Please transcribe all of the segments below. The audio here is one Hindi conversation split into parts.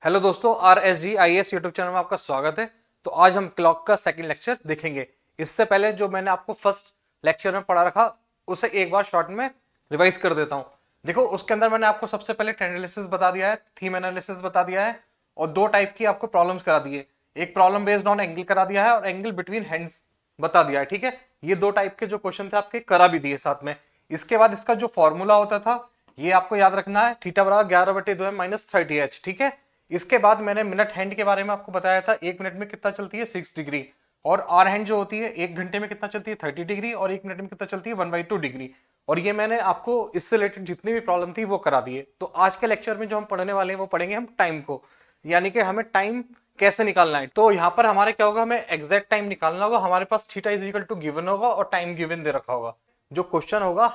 हेलो दोस्तों, RSGIS यूट्यूब चैनल में आपका स्वागत है। तो आज हम क्लॉक का सेकंड लेक्चर देखेंगे। इससे पहले जो मैंने आपको फर्स्ट लेक्चर में पढ़ा रखा उसे एक बार शॉर्ट में रिवाइज कर देता हूँ। देखो, उसके अंदर मैंने आपको सबसे पहले ट्रेंड एनालिसिस बता दिया है, थीम एनालिसिस बता दिया है और दो टाइप की आपको प्रॉब्लम्स करा दी है। एक प्रॉब्लम बेस्ड ऑन एंगल करा दिया है और एंगल बिटवीन हैंड्स बता दिया है। ठीक है, ये दो टाइप के जो क्वेश्चन थे आपके करा भी दिए साथ में। इसके बाद इसका जो फॉर्मूला होता था ये आपको याद रखना है, थीटा बराबर 11/2 माइनस 30h। ठीक है, इसके बाद मैंने मिनट हैंड के बारे में आपको बताया था, एक मिनट में कितना चलती है 6 डिग्री, और आर हैंड जो होती है एक घंटे में कितना चलती है 30 डिग्री, और एक मिनट में कितना चलती है 1/2 डिग्री। और ये मैंने आपको इससे रिलेटेड जितनी भी प्रॉब्लम थी वो करा दिए। तो आज के लेक्चर में जो हम पढ़ने वाले हैं वो पढ़ेंगे हम टाइम को, यानी कि हमें टाइम कैसे निकालना है। तो यहाँ पर हमारे क्या होगा, हमें एग्जैक्ट टाइम निकालना होगा। हमारे पास theta is equal to given होगा और टाइम गिवन दे रखा होगा। जो क्वेश्चन होगा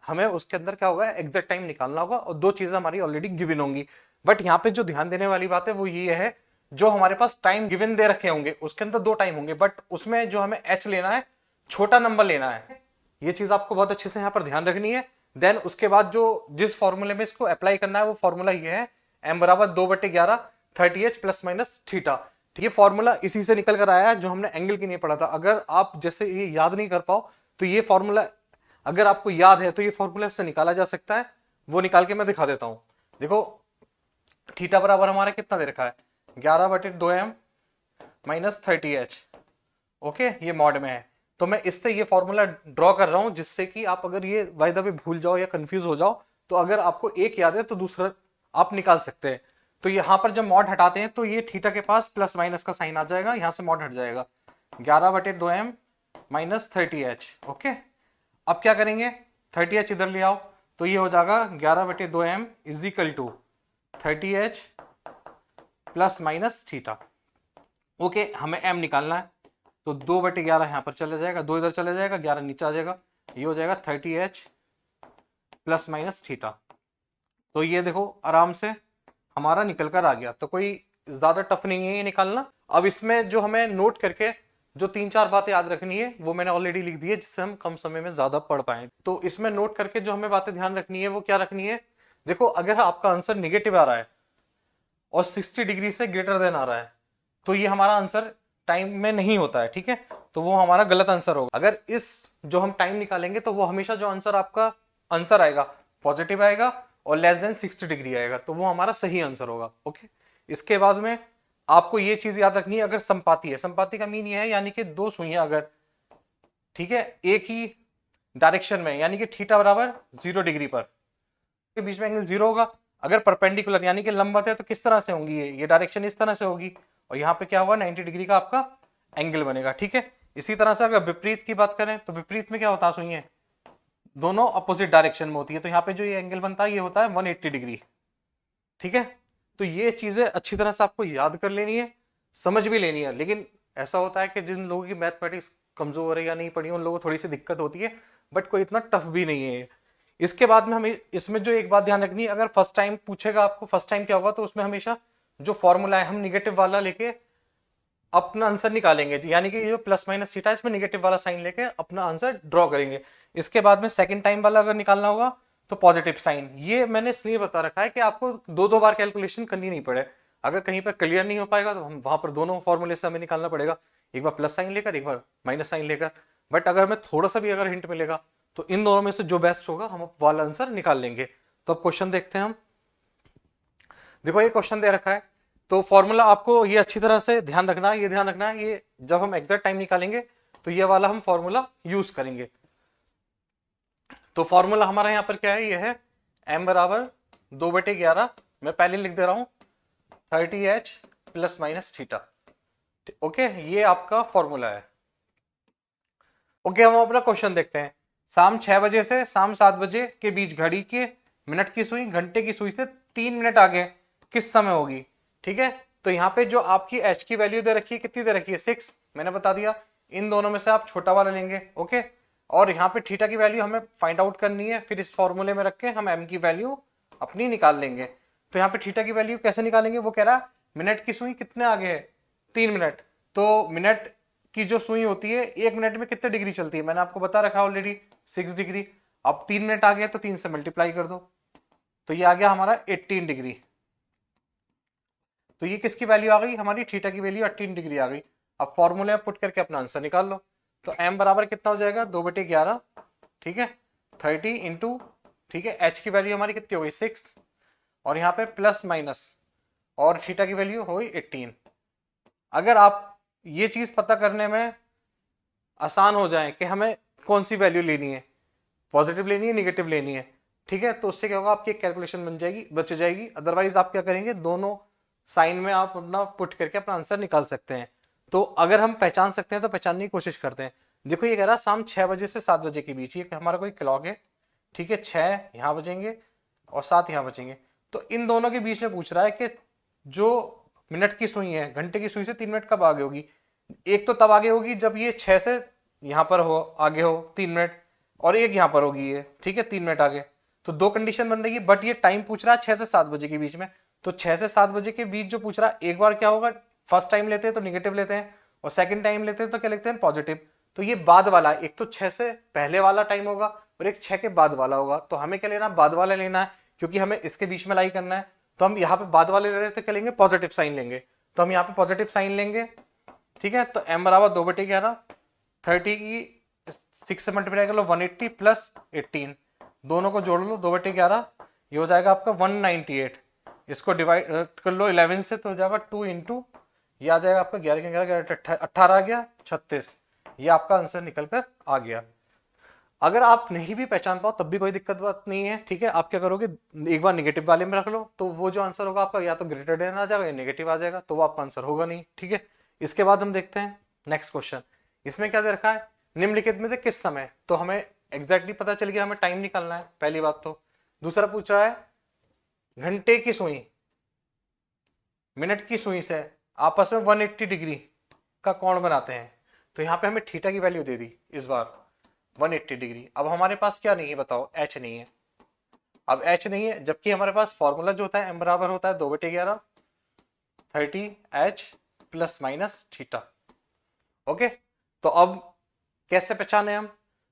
हमें उसके अंदर क्या होगा, एग्जैक्ट टाइम निकालना होगा और दो चीजें हमारी ऑलरेडी गिवन होंगी। बट यहाँ पे जो ध्यान देने वाली बात है वो ये है, जो हमारे पास टाइम गिवन दे रखे होंगे उसके अंदर दो टाइम होंगे, बट उसमें जो हमें एच लेना है, छोटा नंबर लेना है। ये चीज आपको बहुत अच्छे से यहाँ पर ध्यान रखनी है। देन उसके बाद जो जिस फॉर्मूले में इसको अप्लाई करना है वो फॉर्मूला ये है, m बराबर 2/11 30h प्लस माइनस थीटा। ये फॉर्मूला इसी से निकल कर आया है जो हमने एंगल की नहीं पढ़ा था। अगर आप जैसे ये याद नहीं कर पाओ तो ये फॉर्मूला अगर आपको याद है तो ये फॉर्मूला से निकाला जा सकता है। वो निकाल के मैं दिखा देता हूं। देखो, थीटा बराबर हमारा कितना दे रखा है, 11/2m माइनस 30h। ओके, ये मॉड में है। तो मैं इससे ये फॉर्मूला ड्रॉ कर रहा हूं जिससे कि आप अगर ये बाय द वे भूल जाओ या कंफ्यूज हो जाओ तो अगर आपको एक याद है तो दूसरा आप निकाल सकते हैं। तो यहां पर जब मॉड हटाते हैं तो ये थीटा के पास प्लस माइनस का साइन आ जाएगा, यहां से मॉड हट जाएगा, 11/2m माइनस 30h। ओके, अब क्या करेंगे, 30h इधर ले आओ तो ये हो जाएगा 11/2m is equal to 30h plus minus theta. Okay, हमें m निकालना है तो 2/11 यहां पर चला जाएगा, 2 इधर चला जाएगा, 11 नीचे आ जाएगा, ये हो जाएगा 30h प्लस माइनस थीटा। तो ये देखो आराम से हमारा निकल कर आ गया। तो कोई ज्यादा टफ नहीं है ये निकालना। अब इसमें जो हमें नोट करके जो 3-4 बातें याद रखनी है वो मैंने ऑलरेडी लिख दी है जिससे हम कम समय में ज्यादा पढ़ पाए। तो इसमें नोट करके जो हमें बातें ध्यान रखनी है वो क्या रखनी है, देखो अगर आपका आंसर निगेटिव आ रहा है और 60 डिग्री से ग्रेटर देन आ रहा है तो ये हमारा आंसर टाइम में नहीं होता है। ठीक है, तो वो हमारा गलत आंसर होगा। अगर इस जो हम टाइम निकालेंगे तो वो हमेशा जो आंसर आपका आंसर आएगा पॉजिटिव आएगा और लेस देन 60 डिग्री आएगा, तो वो हमारा सही आंसर होगा। ओके, इसके बाद में आपको ये चीज याद रखनी है, अगर संपाती है, संपाती का मीन ये है यानी कि दो सुइयां अगर, ठीक है, एक ही डायरेक्शन में यानी कि थीटा बराबर 0 डिग्री पर के बीच में एंगल 0 होगा। अगर परपेंडिकुलर यानी कि लंबवत है तो किस तरह से होंगी, ये डायरेक्शन इस तरह से होगी और यहाँ पे क्या होगा 90 डिग्री का आपका एंगल बनेगा। ठीक है, इसी तरह से अगर विपरीत की बात करें तो विपरीत में क्या होता है, सुनिए, दोनों अपोजिट डायरेक्शन में होती है, तो यहाँ पे जो ये एंगल बनता है ये होता है 180 डिग्री। ठीक है, तो ये चीजें अच्छी तरह से आपको याद कर लेनी है, समझ भी लेनी है। लेकिन ऐसा होता है कि जिन लोगों की मैथमेटिक्स कमजोर है या नहीं पढ़ी उन लोगों को थोड़ी सी दिक्कत होती है, बट कोई इतना टफ भी नहीं है। इसके बाद में हमें इसमें जो एक बात ध्यान रखनी है, अगर फर्स्ट टाइम पूछेगा आपको फर्स्ट टाइम क्या होगा तो उसमें हमेशा जो फॉर्मूला है हम निगेटिव वाला लेके अपना आंसर निकालेंगे, यानी कि जो प्लस माइनस थीटा इसमें निगेटिव वाला साइन लेके अपना आंसर ड्रॉ करेंगे। इसके बाद में सेकंड टाइम वाला अगर निकालना होगा तो पॉजिटिव साइन। ये मैंने इसलिए बता रखा है कि आपको दो बार कैलकुलेशन करनी नहीं पड़े। अगर कहीं पर क्लियर नहीं हो पाएगा तो हम वहां पर दोनों फॉर्मूले से हमें निकालना पड़ेगा, एक बार प्लस साइन लेकर एक बार माइनस साइन लेकर। बट अगर हमें थोड़ा सा भी अगर हिंट मिलेगा तो इन दोनों में से जो बेस्ट होगा हम वाला आंसर निकाल लेंगे। तो अब क्वेश्चन देखते हैं हम। देखो, ये क्वेश्चन दे रखा है तो फॉर्मूला आपको ये अच्छी तरह से ध्यान रखना है, ये ध्यान रखना है, ये जब हम एग्जैक्ट टाइम निकालेंगे तो ये वाला हम फॉर्मूला यूज करेंगे। तो फॉर्मूला हमारा यहाँ पर क्या है, ये है m बराबर 2/11, मैं पहले लिख दे रहा हूं 30h plus minus theta. Okay, ये आपका फॉर्मूला है। ओके, हम अपना क्वेश्चन देखते हैं। शाम 6 बजे से शाम 7 बजे के बीच घड़ी के मिनट की सुई घंटे की सुई से 3 मिनट आगे किस समय होगी। ठीक है, तो यहाँ पे जो आपकी एच की वैल्यू दे रखी है, कितनी दे रखी है 6, मैंने बता दिया। इन दोनों में से आप छोटा वाला लेंगे। ओके, और यहाँ पे थीटा की वैल्यू हमें फाइंड आउट करनी है, फिर इस फॉर्मूले में रख के हम एम की वैल्यू अपनी निकाल लेंगे। तो यहाँ पे थीटा की वैल्यू कैसे निकालेंगे, वो कह रहा मिनट की सुई कितने आगे है 3 मिनट। तो मिनट की जो सुई होती है 1 मिनट में कितने डिग्री चलती है, मैंने आपको बता रखा ऑलरेडी 6 डिग्री। अब 3 मिनट आ गया तो 3 से मल्टीप्लाई कर दो तो ये आ गया हमारा 18 डिग्री। तो ये किसकी वैल्यू आ गई, हमारी थीटा की वैल्यू 18 डिग्री आ गई। अब फॉर्मूले में पुट करके अपना आंसर निकाल लो। तो m बराबर कितना हो जाएगा, 2/11, ठीक है, 30 इंटू, ठीक है, h की वैल्यू हमारी कितनी हो गई 6, और यहाँ पे प्लस माइनस, और थीटा की वैल्यू हो गई 18। अगर आप ये चीज पता करने में आसान हो जाए कि हमें कौन सी वैल्यू लेनी है, पॉजिटिव लेनी है निगेटिव लेनी है, ठीक है, तो उससे क्या होगा, आपकी कैलकुलेशन बच जाएगी। अदरवाइज आप क्या करेंगे, दोनों साइन में आप अपना पुट करके अपना आंसर निकाल सकते हैं। तो अगर हम पहचान सकते हैं तो पहचानने की कोशिश करते हैं। देखो ये कह रहा है शाम 6 बजे से 7 बजे के बीच, ये हमारा कोई क्लॉक है, ठीक है, 6 यहाँ बजेंगे और 7 यहाँ बजेंगे। तो इन दोनों के बीच में पूछ रहा है कि जो मिनट की सुई है, घंटे की सुई से 3 मिनट कब आगे होगी। एक तो तब आगे होगी जब ये 6 से यहाँ पर हो, आगे हो 3 मिनट, और एक यहाँ पर होगी ये, ठीक है, 3 मिनट आगे। तो दो कंडीशन बन रही है, बट ये टाइम पूछ रहा है 6 से 7 बजे के बीच में। तो 6 से 7 बजे के बीच जो पूछ रहा है, एक बार क्या होगा, फर्स्ट टाइम लेते हैं तो निगेटिव लेते हैं, और सेकंड टाइम लेते हैं तो क्या लिखते हैं, पॉजिटिव। तो ये बाद वाला, एक तो 6 से पहले वाला टाइम होगा और एक 6 के बाद वाला होगा। तो हमें क्या लेना, बाद वाला लेना है, क्योंकि हमें इसके बीच में लाई करना है। तो हम यहाँ पे बाद वाले ले रहे हैं तो क्या लेंगे, पॉजिटिव साइन लेंगे। तो हम यहाँ पे पॉजिटिव साइन लेंगे, ठीक है। तो m बराबर 2/11, 30 की 6 से मल्टीप्लाई कर लो 180 प्लस 18, दोनों को जोड़ लो 2/11, ये हो जाएगा आपका 198। इसको डिवाइड कर लो 11 से तो हो जाएगा 2 इंटू, ये आ जाएगा आपका 11 के 11 18 आ गया 36। ये आपका आंसर निकल कर आ गया। अगर आप नहीं भी पहचान पाओ तब भी कोई दिक्कत बात नहीं है, ठीक है। आप क्या करोगे, एक बार निगेटिव वाले में रख लो, तो वो जो आंसर होगा आपका या तो ग्रेटर देन आ जाएगा या नेगेटिव आ जाएगा, तो वो आपका आंसर होगा नहीं, ठीक है। इसके बाद हम देखते हैं नेक्स्ट क्वेश्चन। इसमें क्या दे रखा है, निम्नलिखित में से किस समय, तो हमें एग्जैक्टली पता चल गया, हमें टाइम निकालना है पहली बात तो। दूसरा पूछ रहा है घंटे की सुई मिनट की सुई से आपस में 180 डिग्री का कोण बनाते हैं। तो यहाँ पे हमें थीटा की वैल्यू दे दी इस बार 180 डिग्री। अब हमारे पास क्या नहीं है बताओ, एच नहीं है। अब एच नहीं है, जबकि हमारे पास फॉर्मूला जो होता है एम बराबर होता है 2/11, 30 H plus minus theta. Okay, तो अब कैसे पहचाने हम,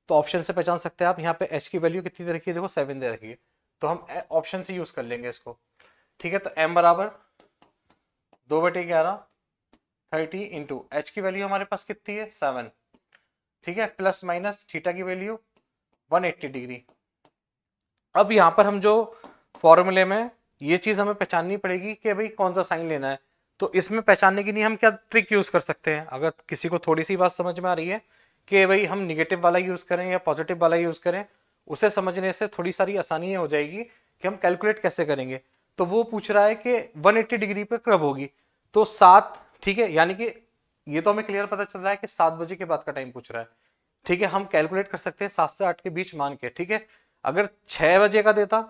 तो ऑप्शन से पहचान सकते हैं आप। यहाँ पे एच की वैल्यू कितनी दे रखी है, देखो 7 दे रखी है, तो हम ऑप्शन से यूज कर लेंगे इसको, ठीक है। तो एम बराबर 2/11, 30 इंटू एच की वैल्यू हमारे पास कितनी है 7, ठीक है, प्लस माइनस थीटा की वैल्यू 180 डिग्री। अब यहाँ पर हम जो फॉर्मूले में ये चीज हमें पहचाननी पड़ेगी कि भाई कौन सा साइन लेना है। तो इसमें पहचानने के लिए हम क्या ट्रिक यूज कर सकते हैं, अगर किसी को थोड़ी सी बात समझ में आ रही है कि भाई हम निगेटिव वाला यूज करें या पॉजिटिव वाला यूज करें, उसे समझने से थोड़ी सारी आसानी हो जाएगी कि हम कैलकुलेट कैसे करेंगे। तो वो पूछ रहा है कि 180 डिग्री पे कब होगी, तो 7, ठीक है, यानी कि ये तो हमें क्लियर पता चल रहा है कि 7 बजे के बाद का टाइम पूछ रहा है, ठीक है। हम कैलकुलेट कर सकते हैं 7 से 8 के बीच मान के, ठीक है। अगर 6 बजे का देता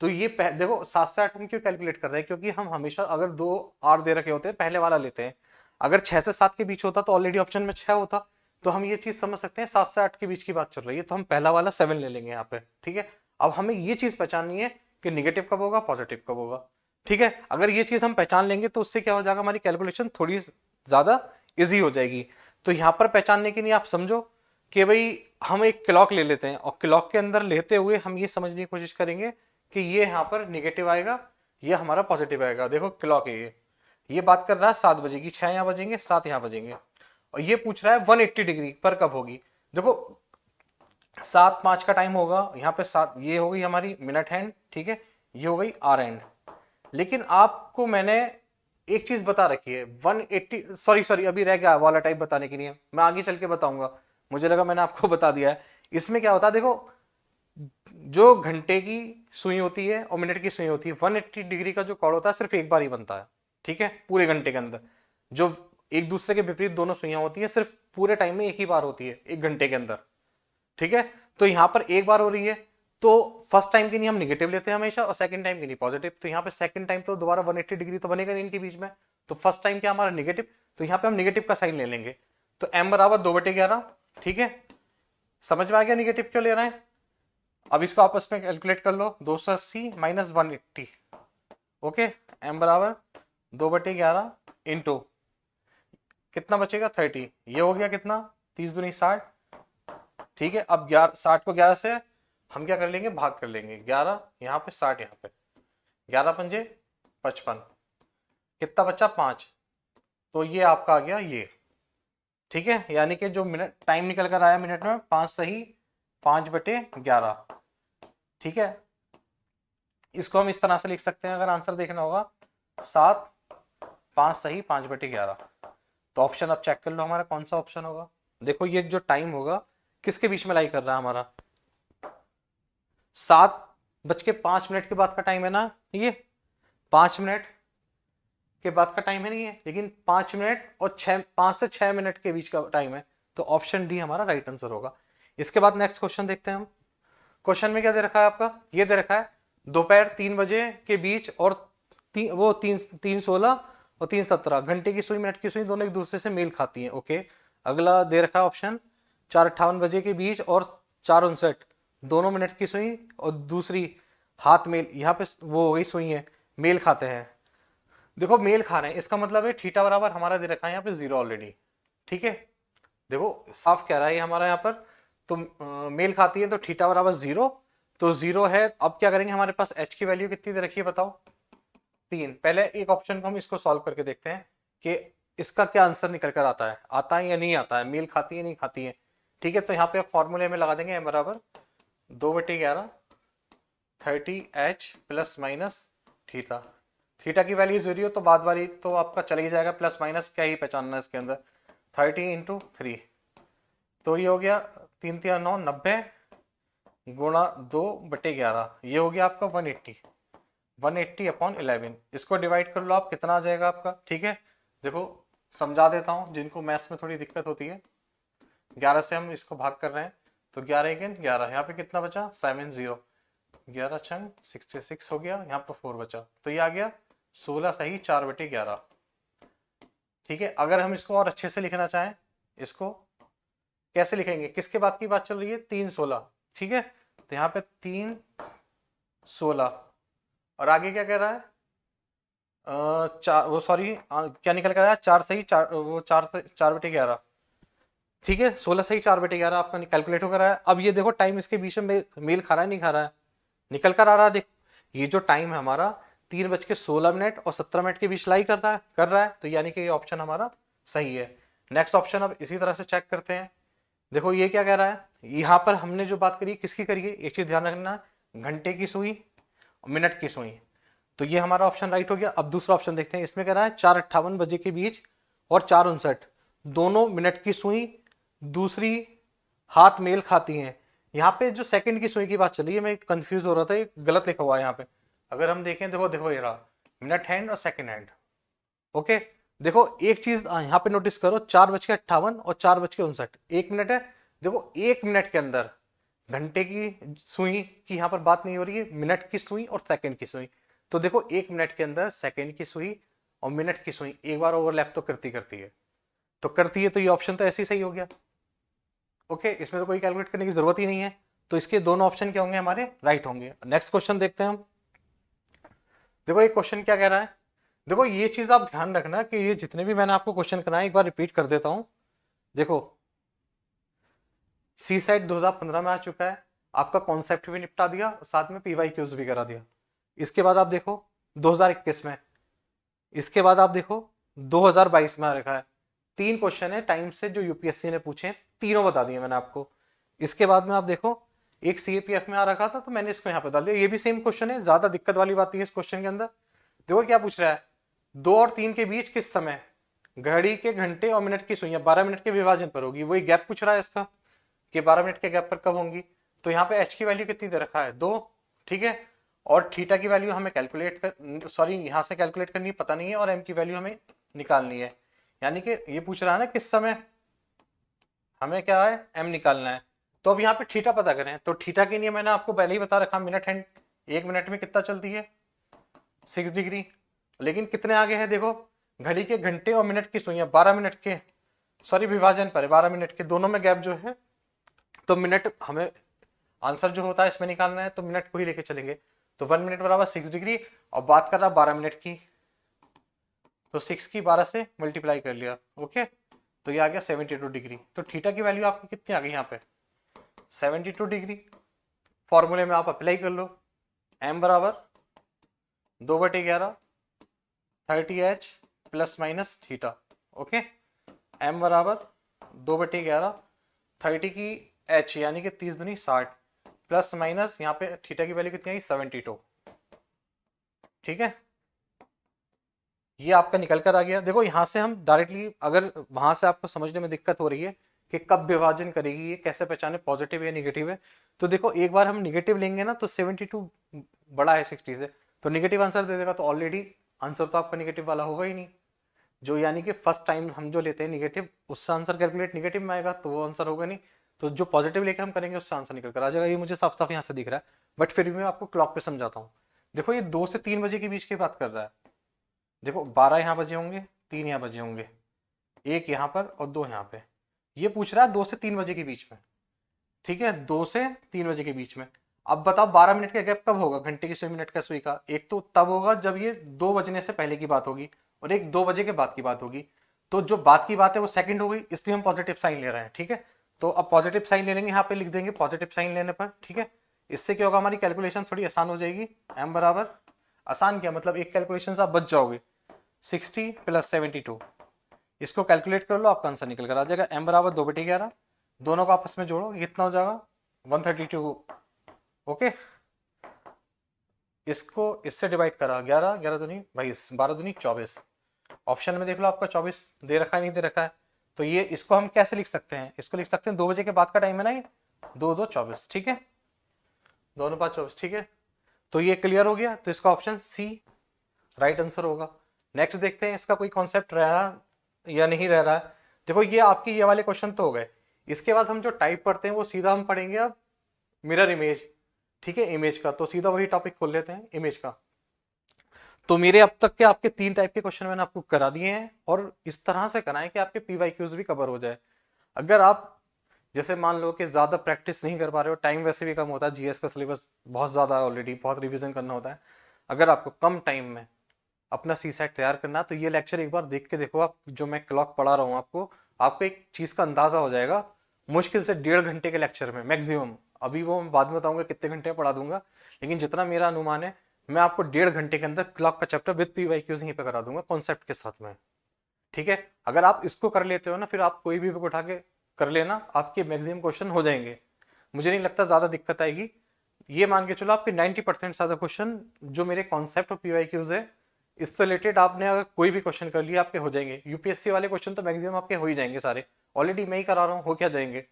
तो ये देखो 7 से 8 हम क्यों कैलकुलेट कर रहे हैं, क्योंकि हम हमेशा अगर 2 आर दे रखे होते हैं पहले वाला लेते हैं। अगर 6 से 7 के बीच होता तो ऑलरेडी ऑप्शन में 6 होता, तो हम ये चीज समझ सकते हैं 7 से 8 के बीच की बात चल रही है, तो हम पहला वाला 7 ले लेंगे यहाँ पे, ठीक है। अब हमें ये चीज पहचाननी है कि निगेटिव कब होगा पॉजिटिव कब होगा, ठीक है। अगर ये चीज हम पहचान लेंगे तो उससे क्या हो जाएगा, हमारी कैलकुलेशन थोड़ी ज्यादा इजी हो जाएगी। तो यहाँ पर पहचानने के लिए आप समझो कि भाई हम एक क्लॉक ले लेते हैं, और क्लॉक के अंदर लेते हुए हम ये समझने की कोशिश करेंगे कि ये यहाँ पर निगेटिव आएगा, ये हमारा पॉजिटिव आएगा। देखो क्लॉक है ये बात कर रहा है 7 बजे की, 6 यहाँ बजेंगे 7 यहाँ बजेंगे, और ये पूछ रहा है 180 डिग्री पर कब होगी। देखो 7:05 का टाइम होगा यहाँ पे, 7 ये हो गई हमारी मिनट हैंड, ठीक है, ये हो गई आर हैंड। लेकिन आपको मैंने एक चीज बता रखी है 180, सॉरी अभी रह गया वाला टाइप बताने के लिए, मैं आगे चल के बताऊंगा, मुझे लगा मैंने आपको बता दिया है। इसमें क्या होता है, देखो जो घंटे की सुई होती है और मिनट की सुई होती है, 180 डिग्री का जो कोण होता है सिर्फ एक बार ही बनता है, ठीक है, पूरे घंटे के अंदर। जो एक दूसरे के विपरीत दोनों सुइयां होती है सिर्फ पूरे टाइम में एक ही बार होती है, एक घंटे के अंदर, ठीक है। तो यहाँ पर एक बार हो रही है, तो फर्स्ट टाइम के लिए हम निगेटिव लेते हैं हमेशा, और सेकंड टाइम के लिए पॉजिटिव। तो यहाँ पे सेकंड टाइम तो दोबारा 180 डिग्री तो बनेगा नहीं इनके बीच में, तो फर्स्ट टाइम क्या हमारा निगेटिव, तो यहाँ पे हम निगेटिव का साइन ले लेंगे। तो m बराबर 2/11, ठीक है, समझ में आ गया निगेटिव क्यों ले रहे हैं। अब इसको आपस में कैलकुलेट कर लो, 280 माइनस 180, ओके, m बराबर 2/11 इंटू कितना बचेगा 30, ये हो गया कितना 30 दूनी 60, ठीक है। अब 60 को 11 से हम क्या कर लेंगे, भाग कर लेंगे, 11 यहाँ पे 60 यहाँ पे, 11 पंजे 55, कितना बचा 5, तो ये आपका आ गया ये, ठीक है। यानी कि जो मिनट टाइम निकल कर आया मिनट में 5 सही 5/11, ठीक है। इसको हम इस तरह से लिख सकते हैं अगर आंसर देखना होगा 7 5 सही 5/11। तो ऑप्शन आप चेक कर लो हमारा कौन सा ऑप्शन होगा। देखो ये जो टाइम होगा किसके बीच में लाई कर रहा है हमारा, 7:05 के बाद का टाइम है ना, ये 5 मिनट के बाद का टाइम है नहीं है, लेकिन 5 मिनट और 5 से 6 मिनट के बीच का टाइम है। तो ऑप्शन डी हमारा राइट आंसर होगा। इसके बाद नेक्स्ट क्वेश्चन देखते हैं हम। क्वेश्चन में क्या दे रखा है आपका, ये दे रखा है दोपहर 3 बजे के बीच और वो 3:16 और 3:17 घंटे की सुई मिनट की सुई दोनों एक दूसरे से मेल खाती हैं। ओके, अगला दे रखा है ऑप्शन 4:58 बजे के बीच और 4:59 दोनों मिनट की सुई और दूसरी हाथ मेल, यहाँ पे वो वही सुई है मेल खाते हैं। देखो मेल खा रहे हैं इसका मतलब है थीटा बराबर हमारा दे रखा है यहाँ पे 0 ऑलरेडी, ठीक है। देखो साफ कह रहा है हमारा यहाँ पर, तो मेल खाती है तो थीटा बराबर 0, तो 0 है। अब क्या करेंगे, हमारे पास h की वैल्यू कितनी दे रखी है बताओ, 3। पहले एक ऑप्शन को हम इसको सॉल्व करके देखते हैं कि इसका क्या आंसर निकल कर आता है या नहीं आता है, मेल खाती है नहीं खाती है, ठीक है। तो यहाँ पे फॉर्मूले में लगा देंगे m बराबर 2/11 30h plus minus theta. Theta की वैल्यू 0 हो तो बाद वाली तो आपका चला ही जाएगा, प्लस माइनस क्या ही पहचानना है इसके अंदर, 30 × 3, तो ये हो गया 3 3 9 90 गुणा 2/11, ये हो गया आपका 180/11। इसको डिवाइड कर लो आप, कितना आ जाएगा आपका, ठीक है। देखो समझा देता हूँ जिनको मैथ्स में थोड़ी दिक्कत होती है, 11 से हम इसको भाग कर रहे हैं तो 11 × 11, यहाँ पे कितना बचा 70, 11 छंग 66 हो गया, यहाँ पर 4 बचा, तो ये आ गया 16 सही 4/11, ठीक है। अगर हम इसको और अच्छे से लिखना चाहें, इसको कैसे लिखेंगे, किसके बाद की बात चल रही है 3:16, ठीक है। तो यहाँ पे 3:16 और आगे क्या कह रहा है, वो सॉरी क्या निकल कर आया 4 सही 4, वो 4/11, ठीक है। 16 सही 4/11 आपका कैलकुलेट होकर आया। अब ये देखो टाइम इसके बीच में मेल खा रहा है नहीं खा रहा है, निकल कर आ रहा है। देखो ये जो टाइम है हमारा 3:16 और 17 के बीच लाई कर रहा है, तो यानी कि ये ऑप्शन हमारा सही है। नेक्स्ट ऑप्शन अब इसी तरह से चेक करते हैं। देखो ये क्या कह रहा है, यहाँ पर हमने जो बात करी किसकी करी है, एक चीज ध्यान रखना, घंटे की सुई मिनट की सुई, तो ये हमारा ऑप्शन राइट हो गया। अब दूसरा ऑप्शन देखते हैं, इसमें कह रहा है 4:58 बजे के बीच और 4:59 दोनों मिनट की सुई दूसरी हाथ मेल खाती हैं। यहाँ पे जो सेकंड की सुई की बात चली है, मैं कंफ्यूज हो रहा था, ये गलत लिखा हुआ है यहाँ पे। अगर हम देखें, देखो देखो ये रहा मिनट हैंड और सेकंड हैंड, ओके। देखो एक चीज यहाँ पे नोटिस करो, 4:58 और 4:59 1 मिनट है। देखो 1 मिनट के अंदर घंटे की सुई की यहाँ पर बात नहीं हो रही है, मिनट की सुई और सेकंड की सुई। तो देखो 1 मिनट के अंदर सेकंड की सुई और मिनट की सुई एक बार ओवरलैप तो करती है, तो ये ऑप्शन तो ऐसे ही सही हो गया, ओके। इसमें तो कोई कैलकुलेट करने की जरूरत ही नहीं है, तो इसके दोनों ऑप्शन क्या होंगे हमारे, राइट होंगे। नेक्स्ट क्वेश्चन देखते हैं हम। देखो ये क्वेश्चन क्या कह रहा है, देखो ये चीज आप ध्यान रखना कि ये जितने भी मैंने आपको क्वेश्चन कराए एक बार रिपीट कर देता हूं। देखो सी सेट 2015 में आ चुका है, आपका कॉन्सेप्ट भी निपटा दिया, साथ में PYQs भी करा दिया। इसके बाद आप देखो 2021 में, इसके बाद आप देखो 2022 में आ रखा है। 3 क्वेश्चन है टाइम से जो यूपीएससी ने पूछे, तीनों बता दिए मैंने आपको। इसके बाद में आप देखो एक CAPF में आ रखा था, तो मैंने इसको यहाँ पे डाल दिया, ये भी सेम क्वेश्चन है, ज्यादा दिक्कत वाली बात है इस क्वेश्चन के अंदर। देखो क्या पूछ रहा है, 2 और 3 के बीच किस समय घड़ी के घंटे और मिनट की सुइयां 12 मिनट के विभाजन पर होगी, वही गैप पूछ रहा है इसका कि 12 मिनट के गैप पर कब होंगी। तो यहाँ पे h की वैल्यू कितनी दे रखा है 2, ठीक है। और थीटा की वैल्यू हमें कैलकुलेट कर, सॉरी यहाँ से कैलकुलेट करनी पता नहीं है, और m की वैल्यू हमें निकालनी है। यानी कि ये पूछ रहा है ना किस समय हमें क्या है m निकालना है। तो अब यहाँ पे थीटा पता करें, तो थीटा के लिए मैंने आपको पहले ही बता रखा, मिनट हैंड 1 मिनट में कितना चलती है 6 डिग्री, लेकिन कितने आगे है देखो, घड़ी के घंटे और मिनट की सुइयां 12 मिनट के, सॉरी विभाजन पर है 12 मिनट के, दोनों में गैप जो है, तो मिनट हमें आंसर जो होता है इसमें निकालना है, तो मिनट को ही लेके चलेंगे। तो 1 मिनट बराबर 6 डिग्री, और बात कर रहा 12 मिनट की, तो 6 की 12 से मल्टीप्लाई कर लिया, ओके। तो ये आ गया 72 डिग्री। तो थीटा की वैल्यू आपकी कितनी आ गई यहाँ पे 72 डिग्री। फॉर्मूले में आप अप्लाई कर लो, m बराबर 2/11 30h plus minus theta. Okay, m बराबर 2/11, 30 की h यानी कि 30 दूनी 60 प्लस माइनस यहाँ पे थीटा की वैल्यू कितनी आई 72। ठीक है, ये आपका निकल कर आ गया। देखो यहाँ से हम डायरेक्टली, अगर वहां से आपको समझने में दिक्कत हो रही है कि कब विभाजन करेगी, ये कैसे पहचाने पॉजिटिव या निगेटिव है, तो देखो एक बार हम निगेटिव लेंगे ना तो 72 बड़ा है 60 से, तो निगेटिव आंसर दे देगा, तो ऑलरेडी आंसर तो आपका निगेटिव वाला होगा ही नहीं। जो यानी कि फर्स्ट टाइम हम जो लेते हैं निगेटिव, उससे आंसर कैलकुलेट निगेटिव में आएगा, तो वो आंसर होगा नहीं। तो जो पॉजिटिव लेके हम करेंगे उससे आंसर निकल कर आ जाएगा। ये मुझे साफ साफ यहाँ से दिख रहा है, बट फिर भी मैं आपको क्लॉक पे समझाता हूँ। देखो ये 2 से 3 बजे के बीच की बात कर रहा है। देखो 12 यहाँ बजे होंगे, 3 यहाँ बजे होंगे, 1 यहाँ पर और 2 यहाँ पे। ये पूछ रहा है 2 से 3 बजे के बीच में। ठीक है, 2 से 3 बजे के बीच में। अब बताओ 12 मिनट का गैप कब होगा, घंटे की सुई, मिनट का सुई का? एक तो तब होगा जब ये 2 बजने से पहले की बात होगी, और एक 2 बजे के बाद की बात होगी। तो जो बात की बात है वो सेकंड हो गई, इसलिए हम पॉजिटिव साइन ले रहे हैं। ठीक है, तो अब पॉजिटिव साइन ले लेंगे, यहाँ पे लिख देंगे पॉजिटिव साइन लेने पर। ठीक है, इससे क्या होगा, हमारी कैलकुलेशन थोड़ी आसान हो जाएगी। m बराबर, आसान क्या मतलब, एक कैलकुलेशन से आप बच जाओगे, 60 प्लस 72। इसको कैलकुलेट कर लो, आपका आंसर निकल कर आ जाएगा। m बराबर 2/11, दोनों को आपस में जोड़ो, कितना हो जाएगा 132। ओके, इसको इससे डिवाइड करा, 11 11 दूनी 22, 12 दूनी 24। ऑप्शन में देख लो आपका 24 दे रखा है नहीं दे रखा है, तो ये इसको हम कैसे लिख सकते हैं, इसको लिख सकते हैं 2 बजे के बाद का टाइम है ना, ये 2 2 24। ठीक है, दोनों 5 24। ठीक है, तो ये क्लियर हो गया, तो इसका ऑप्शन सी राइट आंसर होगा। नेक्स्ट देखते हैं इसका कोई कॉन्सेप्ट रह रहा या नहीं रह रहा है। देखो ये आपके ये वाले क्वेश्चन तो हो गए। इसके बाद हम जो टाइप पढ़ते हैं वो सीधा हम पढ़ेंगे अब मिरर इमेज। ठीक है, इमेज का तो सीधा वही टॉपिक खोल लेते हैं, इमेज का। तो मेरे अब तक के आपके 3 टाइप के क्वेश्चन मैंने आपको करा दिए हैं, और इस तरह से कराएं कि आपके PYQs भी कवर हो जाए। अगर आप जैसे मान लो कि ज्यादा प्रैक्टिस नहीं कर पा रहे हो, टाइम वैसे भी कम होता है, GS का सिलेबस बहुत ज्यादा है ऑलरेडी, बहुत रिवीजन करना होता है। अगर आपको कम टाइम में अपना सी सेट तैयार करना, तो ये लेक्चर एक बार देख के देखो आप, जो मैं क्लॉक पढ़ा रहा हूँ आपको एक चीज का अंदाजा हो जाएगा। मुश्किल से 1.5 घंटे के लेक्चर में मैक्सिमम, अभी वो मैं बाद में बताऊंगा कितने घंटे में पढ़ा दूंगा, लेकिन जितना मेरा अनुमान है, मैं आपको 1.5 घंटे के अंदर क्लॉक का चैप्टर विद PYQs यहीं पे करा दूंगा कॉन्सेप्ट के साथ में। ठीक है, अगर आप इसको कर लेते हो ना, फिर आप कोई भी बुक उठा के कर लेना, आपके मैक्सिमम क्वेश्चन हो जाएंगे। मुझे नहीं लगता ज्यादा दिक्कत आएगी। ये मान के चलो आपके 90% ज्यादा क्वेश्चन जो मेरे कॉन्सेप्ट और PYQs है इससे रिलेटेड, आपने अगर कोई भी क्वेश्चन कर लिया आपके हो जाएंगे। यूपीएससी वाले क्वेश्चन तो मैक्सिमम आपके हो ही जाएंगे सारे, ऑलरेडी मैं ही करा रहा हूँ, हो क्या जाएंगे।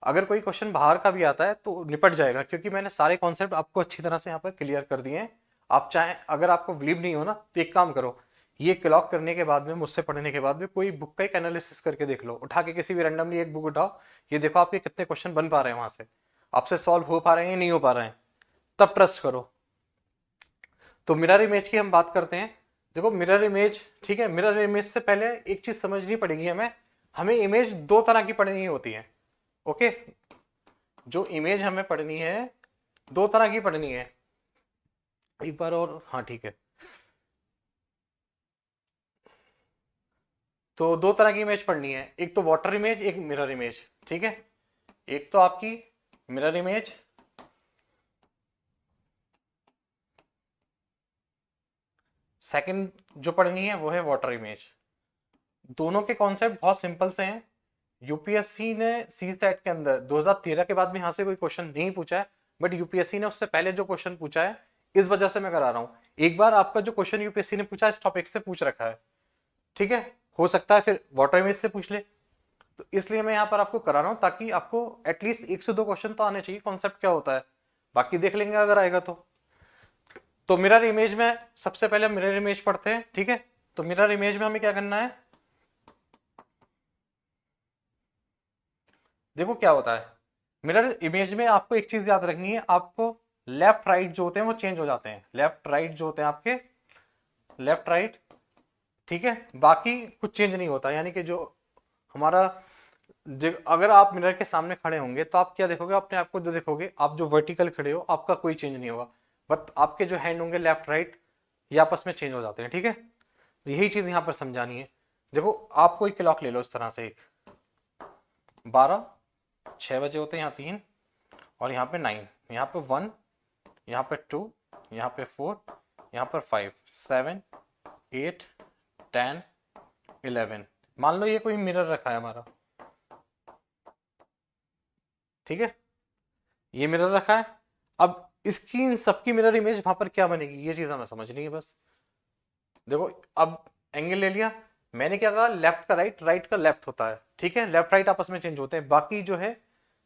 अगर कोई क्वेश्चन बाहर का भी आता है तो निपट जाएगा, क्योंकि मैंने सारे कॉन्सेप्ट आपको अच्छी तरह से यहाँ पर क्लियर कर दिए हैं। आप चाहें, अगर आपको बिलीव नहीं हो ना, तो एक काम करो, ये क्लॉक करने के बाद में, मुझसे पढ़ने के बाद में, कोई बुक का एक एनालिसिस करके देख लो, उठा के किसी भी रैंडमली एक बुक उठाओ, ये देखो आपके कितने क्वेश्चन बन पा रहे हैं वहां से, आपसे सॉल्व हो पा रहे हैं या नहीं हो पा रहे हैं, तब ट्रस्ट करो। तो मिरर इमेज की हम बात करते हैं। देखो मिरर इमेज, ठीक है, मिरर इमेज से पहले एक चीज समझनी पड़ेगी हमें। हमें इमेज 2 तरह की पढ़नी होती है। ओके, जो इमेज हमें पढ़नी है 2 तरह की पढ़नी है। एक बार और, हाँ ठीक है, तो 2 तरह की इमेज पढ़नी है, एक तो वाटर इमेज, एक मिरर इमेज। ठीक है, एक तो आपकी मिरर इमेज, सेकंड जो पढ़नी है वो है वाटर इमेज। दोनों के कॉन्सेप्ट बहुत सिंपल से हैं। यूपीएससी ने सी सेट के अंदर 2013 के बाद में यहां से कोई क्वेश्चन नहीं पूछा है, बट यूपीएससी ने उससे पहले जो क्वेश्चन पूछा है, इस वजह से मैं करा रहा हूं। एक बार आपका जो क्वेश्चन यूपीएससी ने पूछा इस टॉपिक से पूछ रखा है, ठीक है, हो सकता है फिर वाटर इमेज से पूछ ले, तो इसलिए मैं यहाँ पर आपको करा रहा हूँ, ताकि आपको एटलीस्ट 1 से 2 क्वेश्चन तो आने चाहिए कॉन्सेप्ट क्या होता है, बाकी देख लेंगे अगर आएगा तो मिरर इमेज में सबसे पहले मिरर इमेज पढ़ते हैं। ठीक है, तो मिरर इमेज में हमें क्या करना है, देखो क्या होता है मिरर इमेज में, आपको एक चीज याद रखनी है, आपको लेफ्ट राइट जो होते हैं वो चेंज हो जाते हैं, लेफ्ट राइट जो होते हैं आपके, लेफ्ट राइट, ठीक है, बाकी कुछ चेंज नहीं होता। यानी कि जो हमारा, अगर आप मिरर के सामने खड़े होंगे तो आप क्या देखोगे, अपने आप को जो देखोगे, आप जो वर्टिकल खड़े हो आपका कोई चेंज नहीं होगा, बट आपके जो हैंड होंगे लेफ्ट राइट ये आपस में चेंज हो जाते हैं। ठीक है, तो यही चीज यहाँ पर समझानी है। देखो आप कोई क्लॉक ले लो इस तरह से, एक 12 6 बजे होते हैं, यहाँ 3 और यहाँ पे 9, यहाँ पे 1, यहाँ पे 2, यहाँ पे 4, यहाँ पर 5 7 8 10 11। मान लो ये कोई मिरर रखा है हमारा, ठीक है, ये मिरर रखा है। अब इसकी इन सबकी मिरर इमेज वहां पर क्या बनेगी, ये चीज हमें समझनी है बस। देखो अब एंगल ले लिया मैंने, क्या कहा, लेफ्ट का राइट, राइट का लेफ्ट होता है, ठीक है, लेफ्ट राइट आपस में चेंज होते हैं, बाकी जो है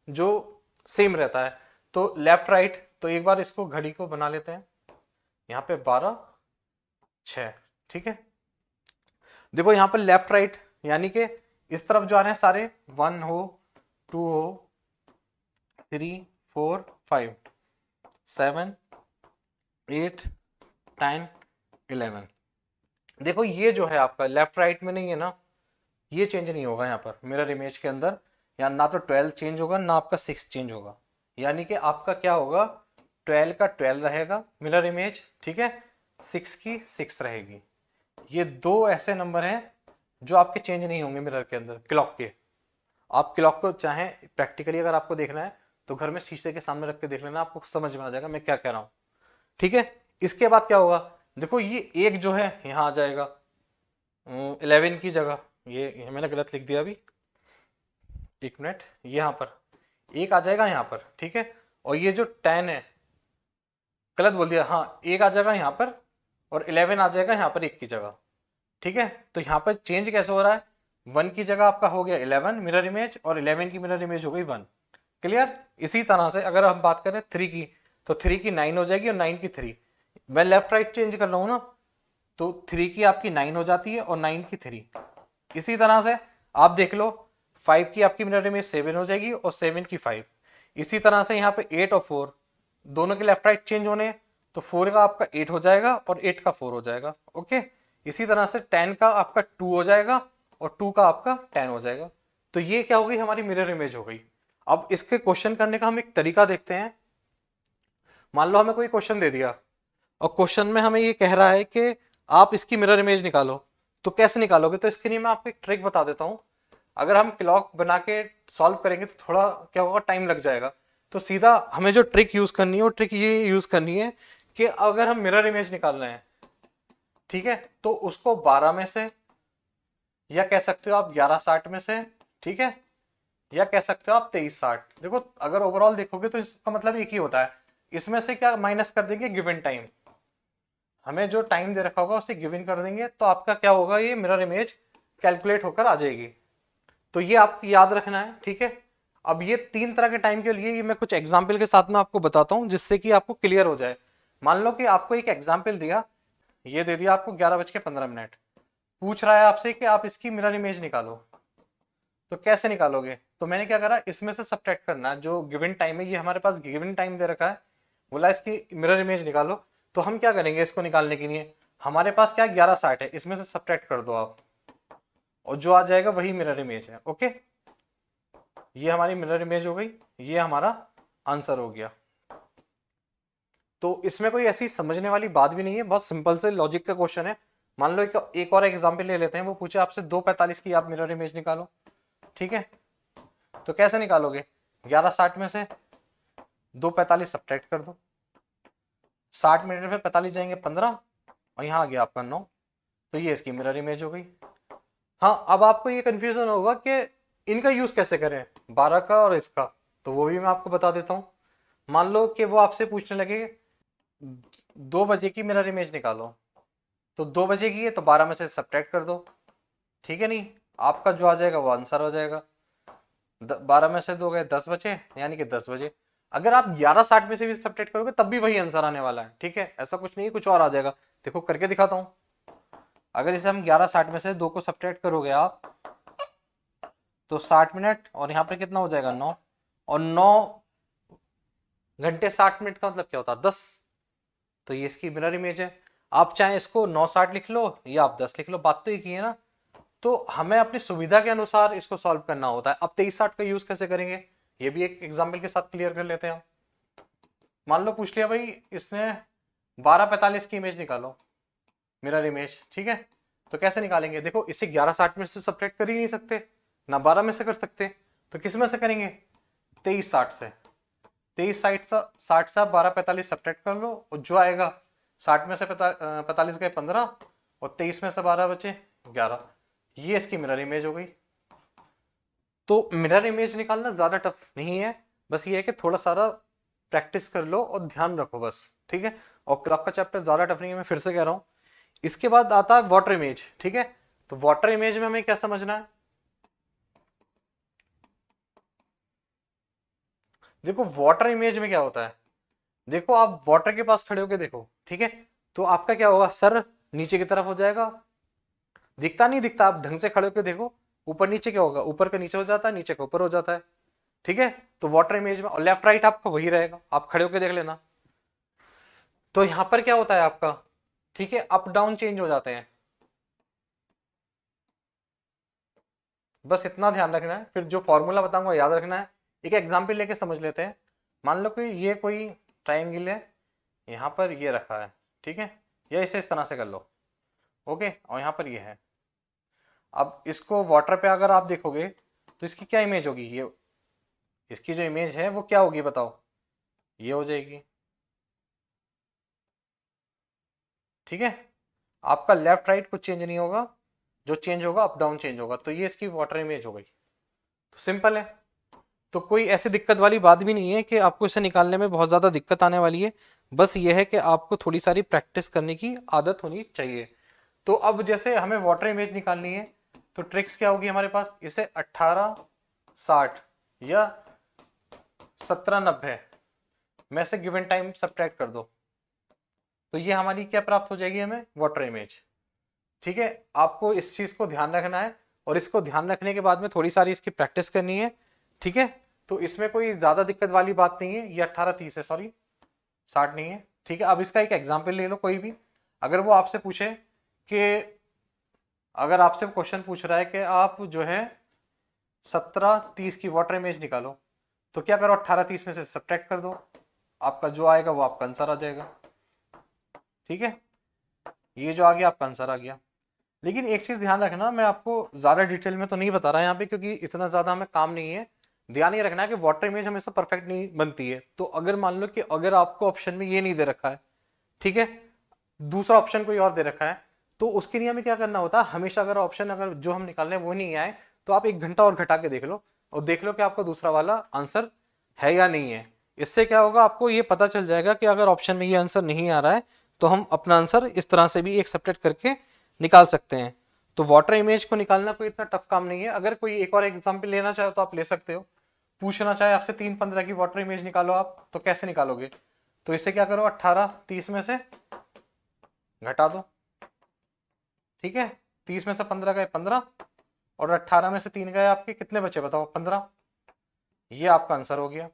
जो सेम रहता है। तो लेफ्ट राइट, तो एक बार इसको घड़ी को बना लेते हैं, यहाँ पे 12 6, ठीक है। देखो यहाँ पर लेफ्ट राइट यानी कि इस तरफ जो आ रहे हैं सारे 1 हो, 2 हो, 3 4 5 7 8 10 11। देखो ये जो है आपका लेफ्ट राइट में नहीं है ना, ये चेंज नहीं होगा यहाँ पर मिरर इमेज के अंदर, या ना तो 12 चेंज होगा ना आपका 6 चेंज होगा, यानी कि आपका क्या होगा, 12 का 12 रहेगा मिरर इमेज, ठीक है, 6 की 6 रहेगी। ये दो ऐसे नंबर हैं जो आपके चेंज नहीं होंगे मिरर के अंदर क्लॉक के। आप क्लॉक को चाहे प्रैक्टिकली अगर आपको देखना है तो घर में शीशे के सामने रख के देख लेना, आपको समझ में आ जाएगा मैं क्या कह रहा हूँ, ठीक है। इसके बाद क्या होगा, देखो ये एक जो है यहाँ आ जाएगा 11 की जगह, ये मैंने गलत लिख दिया अभी, एक मिनट, यहाँ पर एक आ जाएगा यहाँ पर, ठीक है। और ये जो 10 है, गलत बोल दिया, हाँ एक आ जाएगा यहाँ पर और 11 आ जाएगा यहाँ पर एक की जगह, ठीक है। तो यहाँ पर चेंज कैसे हो रहा है, 1 की जगह आपका हो गया 11 मिरर इमेज और 11 की मिरर इमेज हो गई 1, क्लियर। इसी तरह से अगर हम बात करें 3 की, तो 3 की 9 हो जाएगी और 9 की 3। मैं लेफ्ट राइट चेंज कर रहा हूँ ना, तो 3 की आपकी 9 हो जाती है और 9 की 3। इसी तरह से आप देख लो 5 की आपकी मिरर इमेज 7 हो जाएगी और 7 की 5। इसी तरह से यहाँ पे 8 और 4 दोनों के लेफ्ट राइट चेंज होने, तो 4 का आपका 8 हो जाएगा और 8 का 4 हो जाएगा, ओके। इसी तरह से 10 का आपका 2 हो जाएगा और 2 का आपका 10 हो जाएगा। तो ये क्या हो गई, हमारी मिरर इमेज हो गई। अब इसके क्वेश्चन करने का हम एक तरीका देखते हैं। मान लो हमें कोई क्वेश्चन दे दिया और क्वेश्चन में हमें ये कह रहा है कि आप इसकी मिरर इमेज निकालो, तो कैसे निकालोगे, तो इसके लिए मैं आपको एक ट्रिक बता देता हूं। अगर हम क्लॉक बना के सॉल्व करेंगे तो थोड़ा क्या होगा, टाइम लग जाएगा। तो सीधा हमें जो ट्रिक यूज करनी है वो ट्रिक ये यूज करनी है कि अगर हम मिरर इमेज निकाल रहे हैं, ठीक है, तो उसको 12 में से, या कह सकते हो आप 1160 में से, ठीक है, या कह सकते हो आप 2360। देखो अगर ओवरऑल देखोगे तो इसका मतलब एक ही होता है, इसमें से क्या माइनस कर देंगे, गिवन टाइम, हमें जो टाइम दे रखा होगा उसे गिवन कर देंगे, तो आपका क्या होगा, ये मिरर इमेज कैलकुलेट होकर आ जाएगी। तो ये आपको याद रखना है, ठीक है। अब ये 3 तरह के टाइम के लिए ये मैं कुछ एग्जाम्पल के साथ में आपको बताता हूं जिससे कि आपको क्लियर हो जाए। मान लो कि आपको एक एग्जाम्पल दिया, ये दे दिया आपको 11:15, पूछ रहा है आपसे कि आप इसकी मिरर इमेज निकालो, तो कैसे निकालोगे। तो मैंने क्या करा, इसमें से सब्ट्रैक्ट करना, जो गिवन टाइम है, ये हमारे पास गिवन टाइम दे रखा है, बोला इसकी मिरर इमेज निकालो। तो हम क्या करेंगे इसको निकालने के लिए, हमारे पास क्या 1160 है, इसमें से सब्ट्रैक्ट कर दो आप, और जो आ जाएगा वही मिरर इमेज है, ओके। ये हमारी मिरर इमेज हो गई, ये हमारा आंसर हो गया। तो इसमें कोई ऐसी समझने वाली बात भी नहीं है, बहुत सिंपल से लॉजिक का क्वेश्चन है। मान लो एक और एग्जांपल ले लेते हैं, वो पूछे आपसे 2:45 की आप मिरर इमेज निकालो, ठीक है। तो कैसे निकालोगे, 1160 में से 2:45 सब्ट्रैक्ट कर दो, 60 मिनट में 45 जाएंगे 15, और यहाँ आ गया आपका 9, तो ये इसकी मिरर इमेज हो गई। हाँ, अब आपको ये कंफ्यूजन होगा कि इनका यूज कैसे करें, 12 का और इसका, तो वो भी मैं आपको बता देता हूँ। मान लो कि वो आपसे पूछने लगे 2 बजे की मिरर इमेज निकालो, तो 2 बजे की है तो 12 में से सब्ट्रैक्ट कर दो, ठीक है, नहीं आपका जो आ जाएगा वो आंसर हो जाएगा। 12 में से 2 गए 10 बचे, यानी कि 10 बजे। अगर आप 11:60 में से भी सब्ट्रैक्ट करोगे तब भी वही आंसर आने वाला है, ठीक है, ऐसा कुछ नहीं है कुछ और आ जाएगा। देखो करके दिखाता हूं, अगर इसे हम 11:60 में से 2 को सब्ट्रैक्ट करोगे आप, तो 60 मिनट और यहाँ पे कितना हो जाएगा 9, और 9 घंटे 60 मिनट का मतलब क्या होता है 10, तो ये इसकी मिरर इमेज है। आप चाहे इसको 9:60 लिख लो या आप 10 लिख लो, बात तो एक ही है ना। तो हमें अपनी सुविधा के अनुसार इसको सॉल्व करना होता है। अब 2360 का यूज कैसे करेंगे, ये भी एक एग्जाम्पल के साथ क्लियर कर लेते हैं। मान लो पूछ लिया भाई इसने 12:45 की इमेज निकालो, मिरर इमेज, ठीक है, तो कैसे निकालेंगे। देखो इसे 11:60 में से सब्ट्रैक्ट कर ही नहीं सकते, ना 12 में से कर सकते, तो किस में से करेंगे, 2360 से। 2360 से 12:45 सब्ट्रैक्ट कर लो, और जो आएगा 60 में से 45 गए 15, और 23 में से 12 बचे 11। ये इसकी मिरर इमेज हो गई। तो मिरर इमेज निकालना ज्यादा टफ नहीं है, बस ये है कि थोड़ा सारा प्रैक्टिस कर लो और ध्यान रखो बस, ठीक है। और क्लॉक का चैप्टर ज्यादा टफ नहीं है, मैं फिर से कह रहा हूं। इसके बाद आता है वाटर इमेज, ठीक है। तो वाटर इमेज में हमें क्या समझना है? देखो वाटर इमेज में क्या होता है, देखो आप वाटर के पास खड़े होके देखो, ठीक है। तो आपका क्या होगा, सर नीचे की तरफ हो जाएगा, दिखता नहीं दिखता, आप ढंग से खड़े होके देखो, ऊपर नीचे क्या होगा, ऊपर का नीचे हो जाता है, नीचे का ऊपर हो जाता है, ठीक है। तो वाटर इमेज में लेफ्ट राइट आपका वही रहेगा, आप खड़े होके देख लेना। तो यहां पर क्या होता है आपका, ठीक है, अप डाउन चेंज हो जाते हैं, बस इतना ध्यान रखना है। फिर जो फॉर्मूला बताऊंगा याद रखना है। एक एग्जाम्पल लेके समझ लेते हैं। मान लो कि ये कोई ट्राइंगल है, यहाँ पर ये रखा है, ठीक है, या इसे इस तरह से कर लो, ओके, और यहाँ पर ये है। अब इसको वाटर पे अगर आप देखोगे तो इसकी क्या इमेज होगी, ये इसकी जो इमेज है वो क्या होगी बताओ, ये हो जाएगी, ठीक है। आपका लेफ्ट राइट कुछ चेंज नहीं होगा, जो चेंज होगा अप डाउन चेंज होगा। तो ये इसकी वाटर इमेज हो गई। तो सिंपल है, तो कोई ऐसी दिक्कत वाली बात भी नहीं है कि आपको इसे निकालने में बहुत ज़्यादा दिक्कत आने वाली है। बस ये है कि आपको थोड़ी सारी प्रैक्टिस करने की आदत होनी चाहिए। तो अब जैसे हमें वाटर इमेज निकालनी है, तो ट्रिक्स क्या होगी हमारे पास, इसे 1860 या 1790 में से गिवन टाइम सब्ट्रैक्ट कर दो, तो ये हमारी क्या प्राप्त हो जाएगी, हमें वाटर इमेज, ठीक है। आपको इस चीज को ध्यान रखना है, और इसको ध्यान रखने के बाद में थोड़ी सारी इसकी प्रैक्टिस करनी है, ठीक है। तो इसमें कोई ज्यादा दिक्कत वाली बात नहीं है। ये 1830 है, सॉरी 60 नहीं है, ठीक है। अब इसका एक एग्जाम्पल ले लो कोई भी। अगर वो आपसे पूछे कि, अगर आपसे क्वेश्चन पूछ रहा है कि आप जो है 1730 की वाटर इमेज निकालो, तो क्या करो, 1830 में से सब्ट्रैक्ट कर दो, आपका जो आएगा वो आपका आंसर आ जाएगा, ठीक है। ये जो आ गया आपका आंसर आ गया। लेकिन एक चीज ध्यान रखना, मैं आपको ज्यादा डिटेल में तो नहीं बता रहा यहाँ पे, क्योंकि इतना ज्यादा हमें काम नहीं है। ध्यान ये रखना है कि वाटर इमेज हमेशा परफेक्ट नहीं बनती है। तो अगर मान लो कि अगर आपको ऑप्शन में ये नहीं दे रखा है, ठीक है, दूसरा ऑप्शन कोई और दे रखा है, तो उसके लिए हमें क्या करना होता है, हमेशा अगर ऑप्शन अगर जो हम निकाल रहे हैं वो नहीं आए, तो आप 1 घंटा और घटा के देख लो, और देख लो कि आपका दूसरा वाला आंसर है या नहीं है। इससे क्या होगा, आपको ये पता चल जाएगा कि अगर ऑप्शन में ये आंसर नहीं आ रहा है, तो हम अपना आंसर इस तरह से भी एक सब्ट्रैक्ट करके निकाल सकते हैं। तो वाटर इमेज को निकालना कोई इतना टफ काम नहीं है। अगर कोई एक और एग्जाम्पल लेना चाहे तो आप ले सकते हो। पूछना चाहे आपसे 315 की वाटर इमेज निकालो आप, तो कैसे निकालोगे, तो इसे क्या करो, 1830 में से घटा दो, ठीक है। 30 में से 15 गए 15, और 18 में से 3 गए आपके, कितने बचे बताओ, 15। ये आपका आंसर हो गया।